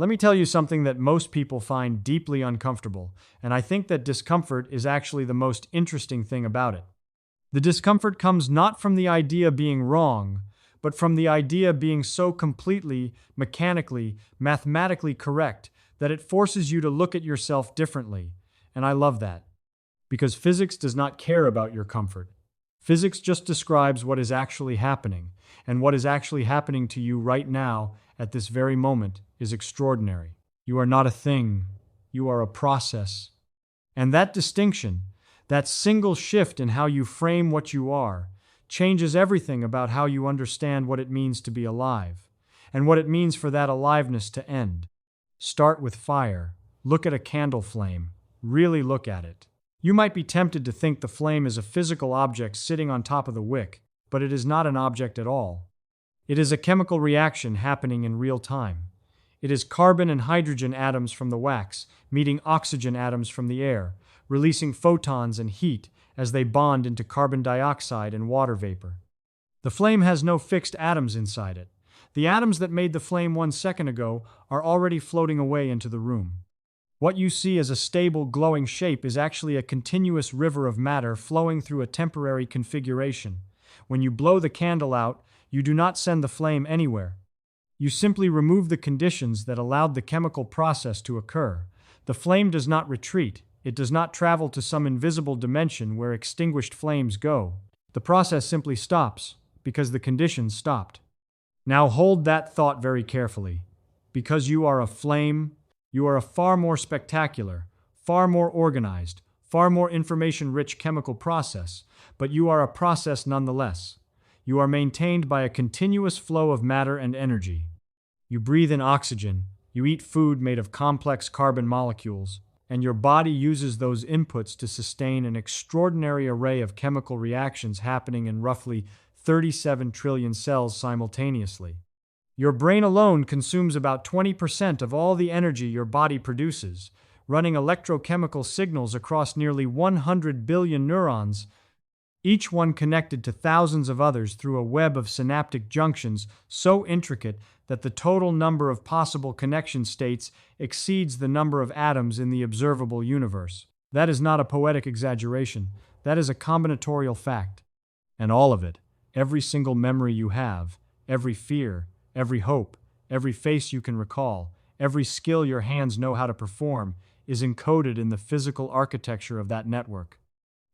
Let me tell you something that most people find deeply uncomfortable, and I think that discomfort is actually the most interesting thing about it. The discomfort comes not from the idea being wrong, but from the idea being so completely, mechanically, mathematically correct that it forces you to look at yourself differently. And I love that. Because physics does not care about your comfort. Physics just describes what is actually happening, and what is actually happening to you right now, at this very moment, is extraordinary. You are not a thing, you are a process. And that distinction, that single shift in how you frame what you are, changes everything about how you understand what it means to be alive, and what it means for that aliveness to end. Start with fire. Look at a candle flame. Really look at it. You might be tempted to think the flame is a physical object sitting on top of the wick, but it is not an object at all. It is a chemical reaction happening in real time. It is carbon and hydrogen atoms from the wax meeting oxygen atoms from the air, releasing photons and heat as they bond into carbon dioxide and water vapor. The flame has no fixed atoms inside it. The atoms that made the flame 1 second ago are already floating away into the room. What you see as a stable, glowing shape is actually a continuous river of matter flowing through a temporary configuration. When you blow the candle out, you do not send the flame anywhere. You simply remove the conditions that allowed the chemical process to occur. The flame does not retreat. It does not travel to some invisible dimension where extinguished flames go. The process simply stops, because the conditions stopped. Now hold that thought very carefully. Because you are a flame, you are a far more spectacular, far more organized, far more information-rich chemical process, but you are a process nonetheless. You are maintained by a continuous flow of matter and energy. You breathe in oxygen, you eat food made of complex carbon molecules, and your body uses those inputs to sustain an extraordinary array of chemical reactions happening in roughly 37 trillion cells simultaneously. Your brain alone consumes about 20% of all the energy your body produces, running electrochemical signals across nearly 100 billion neurons, each one connected to thousands of others through a web of synaptic junctions so intricate that the total number of possible connection states exceeds the number of atoms in the observable universe. That is not a poetic exaggeration. That is a combinatorial fact. And all of it, every single memory you have, every fear, every hope, every face you can recall, every skill your hands know how to perform, is encoded in the physical architecture of that network.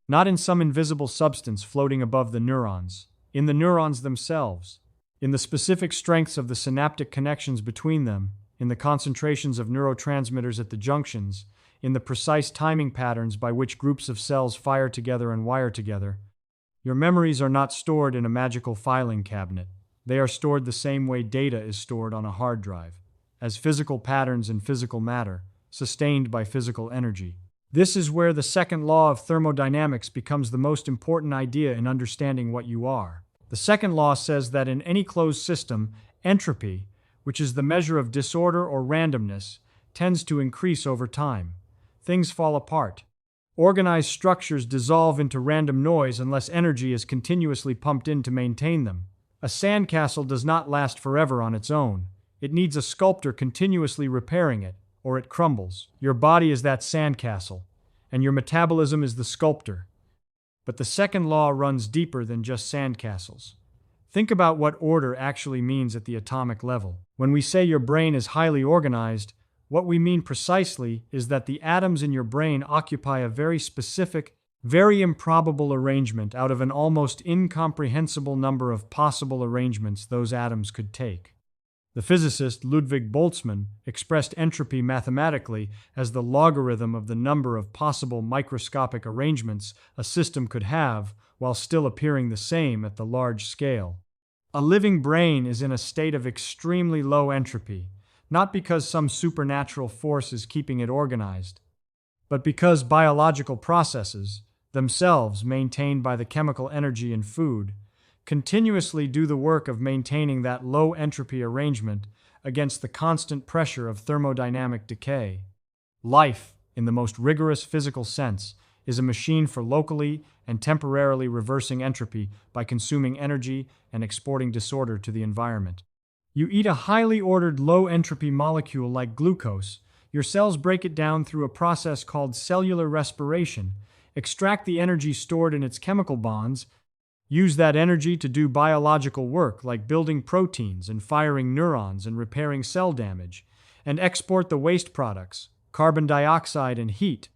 Not in some invisible substance floating above the neurons, in the neurons themselves, in the specific strengths of the synaptic connections between them, in the concentrations of neurotransmitters at the junctions, in the precise timing patterns by which groups of cells fire together and wire together. Your memories are not stored in a magical filing cabinet. They are stored the same way data is stored on a hard drive, as physical patterns in physical matter, sustained by physical energy. This is where the second law of thermodynamics becomes the most important idea in understanding what you are. The second law says that in any closed system, entropy, which is the measure of disorder or randomness, tends to increase over time. Things fall apart. Organized structures dissolve into random noise unless energy is continuously pumped in to maintain them. A sandcastle does not last forever on its own. It needs a sculptor continuously repairing it, or it crumbles. Your body is that sandcastle, and your metabolism is the sculptor. But the second law runs deeper than just sandcastles. Think about what order actually means at the atomic level. When we say your brain is highly organized, what we mean precisely is that the atoms in your brain occupy a very specific, very improbable arrangement out of an almost incomprehensible number of possible arrangements those atoms could take. The physicist Ludwig Boltzmann expressed entropy mathematically as the logarithm of the number of possible microscopic arrangements a system could have while still appearing the same at the large scale. A living brain is in a state of extremely low entropy, not because some supernatural force is keeping it organized, but because biological processes, themselves maintained by the chemical energy in food, continuously do the work of maintaining that low entropy arrangement against the constant pressure of thermodynamic decay. Life, in the most rigorous physical sense, is a machine for locally and temporarily reversing entropy by consuming energy and exporting disorder to the environment. You eat a highly ordered low-entropy molecule like glucose. Your cells break it down through a process called cellular respiration, extract the energy stored in its chemical bonds, use that energy to do biological work like building proteins and firing neurons and repairing cell damage, and export the waste products, carbon dioxide and heat,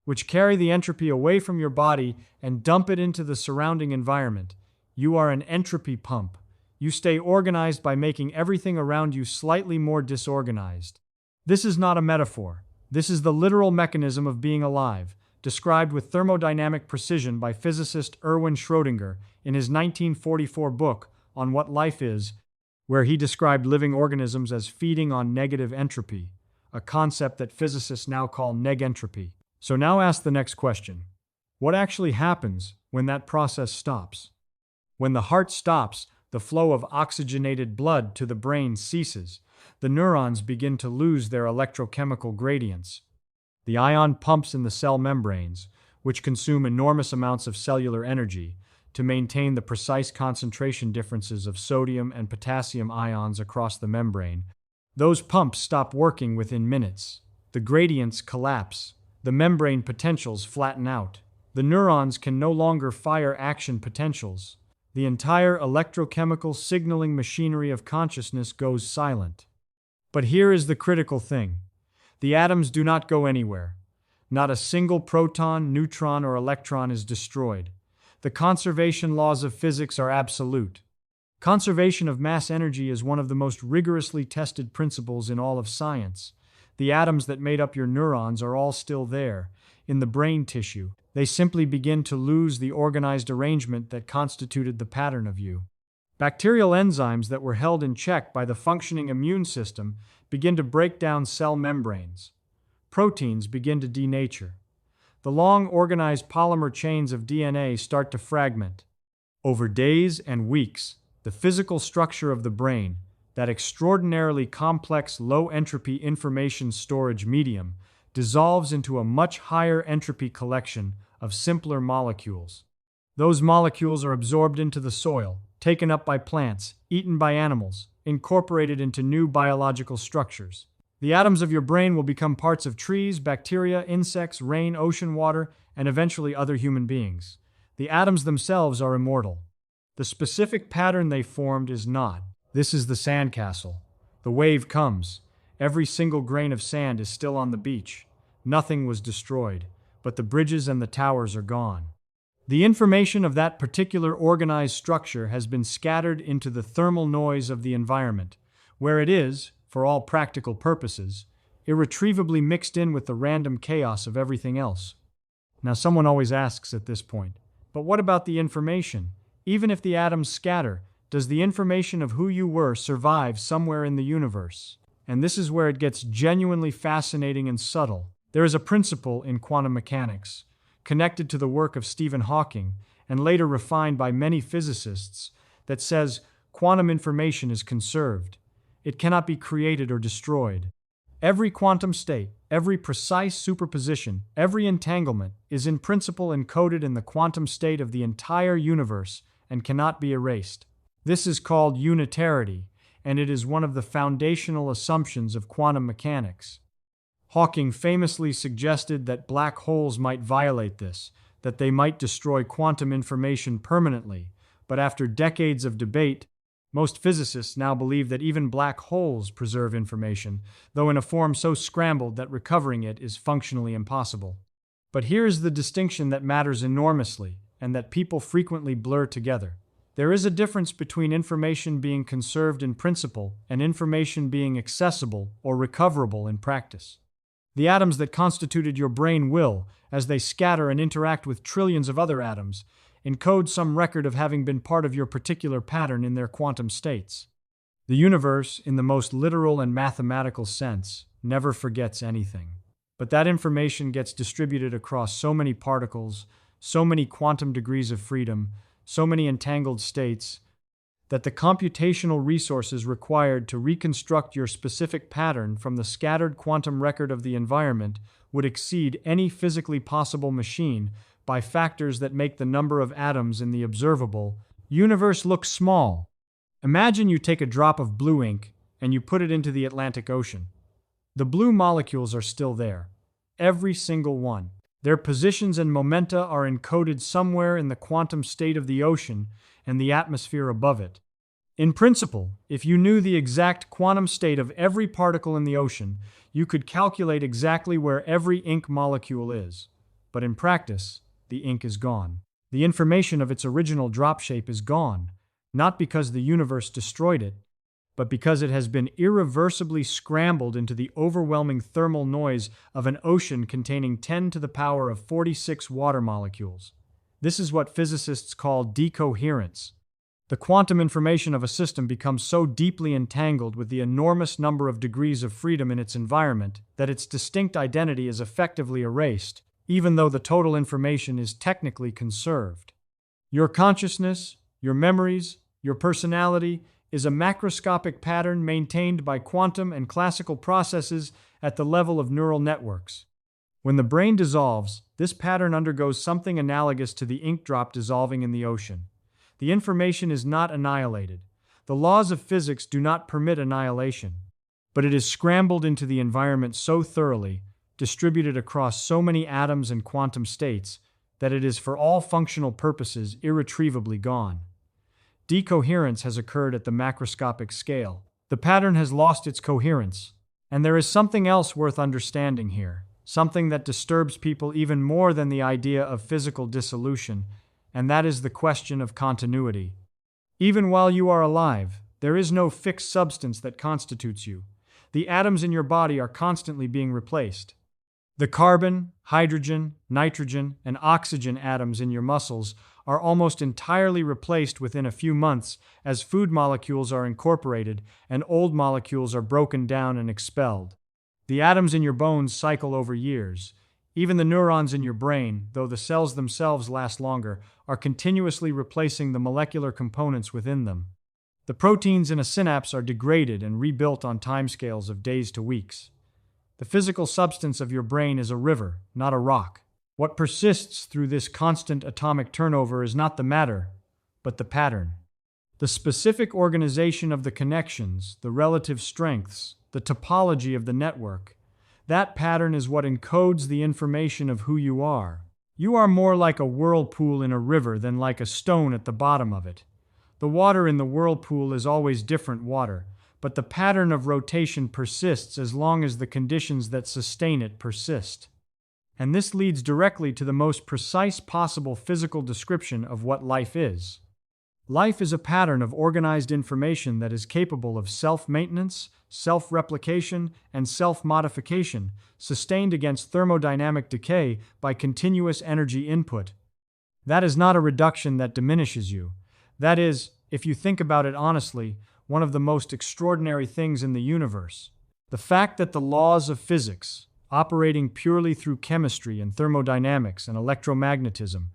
which carry the entropy away from your body and dump it into the surrounding environment. You are an entropy pump. You stay organized by making everything around you slightly more disorganized. This is not a metaphor. This is the literal mechanism of being alive, described with thermodynamic precision by physicist Erwin Schrödinger in his 1944 book On What Life Is, where he described living organisms as feeding on negative entropy, a concept that physicists now call negentropy. So now ask the next question. What actually happens when that process stops? When the heart stops, the flow of oxygenated blood to the brain ceases. The neurons begin to lose their electrochemical gradients. The ion pumps in the cell membranes, which consume enormous amounts of cellular energy, to maintain the precise concentration differences of sodium and potassium ions across the membrane. Those pumps stop working within minutes. The gradients collapse. The membrane potentials flatten out. The neurons can no longer fire action potentials. The entire electrochemical signaling machinery of consciousness goes silent. But here is the critical thing. The atoms do not go anywhere. Not a single proton, neutron, or electron is destroyed. The conservation laws of physics are absolute. Conservation of mass energy is one of the most rigorously tested principles in all of science. The atoms that made up your neurons are all still there, in the brain tissue. They simply begin to lose the organized arrangement that constituted the pattern of you. Bacterial enzymes that were held in check by the functioning immune system begin to break down cell membranes. Proteins begin to denature. The long organized polymer chains of DNA start to fragment. Over days and weeks, the physical structure of the brain, that extraordinarily complex low-entropy information storage medium, dissolves into a much higher entropy collection of simpler molecules. Those molecules are absorbed into the soil, taken up by plants, eaten by animals, incorporated into new biological structures. The atoms of your brain will become parts of trees, bacteria, insects, rain, ocean water, and eventually other human beings. The atoms themselves are immortal. The specific pattern they formed is not. This is the sandcastle. The wave comes. Every single grain of sand is still on the beach. Nothing was destroyed, but the bridges and the towers are gone. The information of that particular organized structure has been scattered into the thermal noise of the environment, where it is, for all practical purposes, irretrievably mixed in with the random chaos of everything else. Now, someone always asks at this point, but what about the information? Even if the atoms scatter, does the information of who you were survive somewhere in the universe? And this is where it gets genuinely fascinating and subtle. There is a principle in quantum mechanics, connected to the work of Stephen Hawking and later refined by many physicists, that says quantum information is conserved. It cannot be created or destroyed. Every quantum state, every precise superposition, every entanglement is in principle encoded in the quantum state of the entire universe and cannot be erased. This is called unitarity, and it is one of the foundational assumptions of quantum mechanics. Hawking famously suggested that black holes might violate this, that they might destroy quantum information permanently, but after decades of debate, most physicists now believe that even black holes preserve information, though in a form so scrambled that recovering it is functionally impossible. But here is the distinction that matters enormously, and that people frequently blur together. There is a difference between information being conserved in principle and information being accessible or recoverable in practice. The atoms that constituted your brain will, as they scatter and interact with trillions of other atoms, encode some record of having been part of your particular pattern in their quantum states. The universe, in the most literal and mathematical sense, never forgets anything. But that information gets distributed across so many particles, so many quantum degrees of freedom, so many entangled states, that the computational resources required to reconstruct your specific pattern from the scattered quantum record of the environment would exceed any physically possible machine by factors that make the number of atoms in the observable universe look small. Imagine you take a drop of blue ink and you put it into the Atlantic Ocean. The blue molecules are still there, every single one. Their positions and momenta are encoded somewhere in the quantum state of the ocean and the atmosphere above it. In principle, if you knew the exact quantum state of every particle in the ocean, you could calculate exactly where every ink molecule is. But in practice, the ink is gone. The information of its original drop shape is gone, not because the universe destroyed it, but because it has been irreversibly scrambled into the overwhelming thermal noise of an ocean containing 10 to the power of 46 water molecules. This is what physicists call decoherence. The quantum information of a system becomes so deeply entangled with the enormous number of degrees of freedom in its environment that its distinct identity is effectively erased, even though the total information is technically conserved. Your consciousness, your memories, your personality is a macroscopic pattern maintained by quantum and classical processes at the level of neural networks. When the brain dissolves, this pattern undergoes something analogous to the ink drop dissolving in the ocean. The information is not annihilated. The laws of physics do not permit annihilation, but it is scrambled into the environment so thoroughly, distributed across so many atoms and quantum states, that it is for all functional purposes irretrievably gone. Decoherence has occurred at the macroscopic scale. The pattern has lost its coherence. And there is something else worth understanding here, something that disturbs people even more than the idea of physical dissolution, and that is the question of continuity. Even while you are alive, there is no fixed substance that constitutes you. The atoms in your body are constantly being replaced. The carbon, hydrogen, nitrogen, and oxygen atoms in your muscles are almost entirely replaced within a few months as food molecules are incorporated and old molecules are broken down and expelled. The atoms in your bones cycle over years. Even the neurons in your brain, though the cells themselves last longer, are continuously replacing the molecular components within them. The proteins in a synapse are degraded and rebuilt on timescales of days to weeks. The physical substance of your brain is a river, not a rock. What persists through this constant atomic turnover is not the matter, but the pattern. The specific organization of the connections, the relative strengths, the topology of the network. That pattern is what encodes the information of who you are. You are more like a whirlpool in a river than like a stone at the bottom of it. The water in the whirlpool is always different water, but the pattern of rotation persists as long as the conditions that sustain it persist. And this leads directly to the most precise possible physical description of what life is. Life is a pattern of organized information that is capable of self-maintenance, self-replication, and self-modification, sustained against thermodynamic decay by continuous energy input. That is not a reduction that diminishes you. That is, if you think about it honestly, one of the most extraordinary things in the universe. The fact that the laws of physics, operating purely through chemistry and thermodynamics and electromagnetism,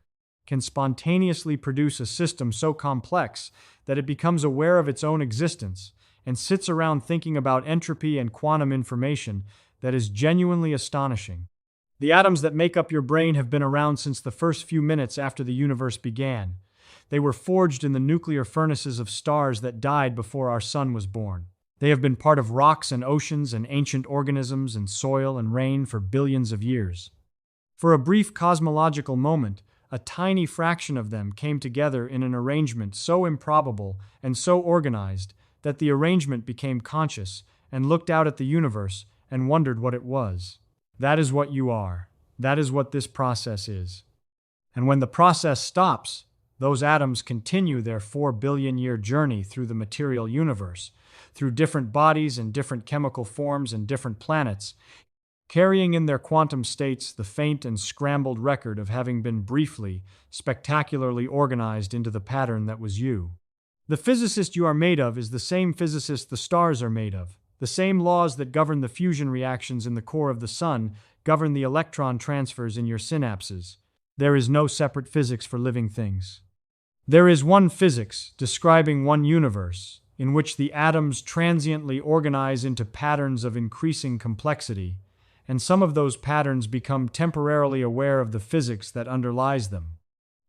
can spontaneously produce a system so complex that it becomes aware of its own existence and sits around thinking about entropy and quantum information, that is genuinely astonishing. The atoms that make up your brain have been around since the first few minutes after the universe began. They were forged in the nuclear furnaces of stars that died before our sun was born. They have been part of rocks and oceans and ancient organisms and soil and rain for billions of years. For a brief cosmological moment, a tiny fraction of them came together in an arrangement so improbable and so organized that the arrangement became conscious and looked out at the universe and wondered what it was. That is what you are. That is what this process is. And when the process stops, those atoms continue their 4 billion-year journey through the material universe, through different bodies and different chemical forms and different planets, carrying in their quantum states the faint and scrambled record of having been briefly, spectacularly organized into the pattern that was you. The physicist you are made of is the same physicist the stars are made of. The same laws that govern the fusion reactions in the core of the sun govern the electron transfers in your synapses. There is no separate physics for living things. There is one physics describing one universe in which the atoms transiently organize into patterns of increasing complexity, and some of those patterns become temporarily aware of the physics that underlies them.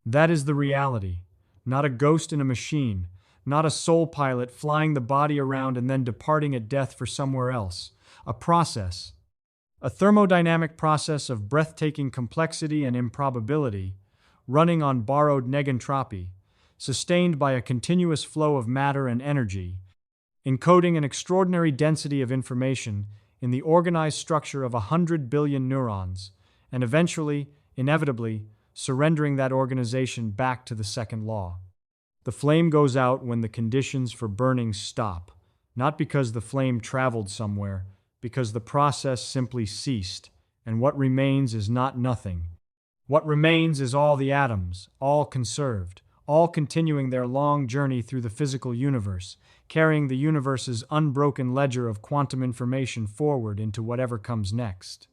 That is the reality, not a ghost in a machine, not a soul pilot flying the body around and then departing at death for somewhere else. A process. A thermodynamic process of breathtaking complexity and improbability, running on borrowed negentropy, sustained by a continuous flow of matter and energy, encoding an extraordinary density of information in the organized structure of 100 billion neurons, and eventually, inevitably, surrendering that organization back to the second law. The flame goes out when the conditions for burning stop, not because the flame traveled somewhere, because the process simply ceased, and what remains is not nothing. What remains is all the atoms, all conserved, all continuing their long journey through the physical universe, carrying the universe's unbroken ledger of quantum information forward into whatever comes next.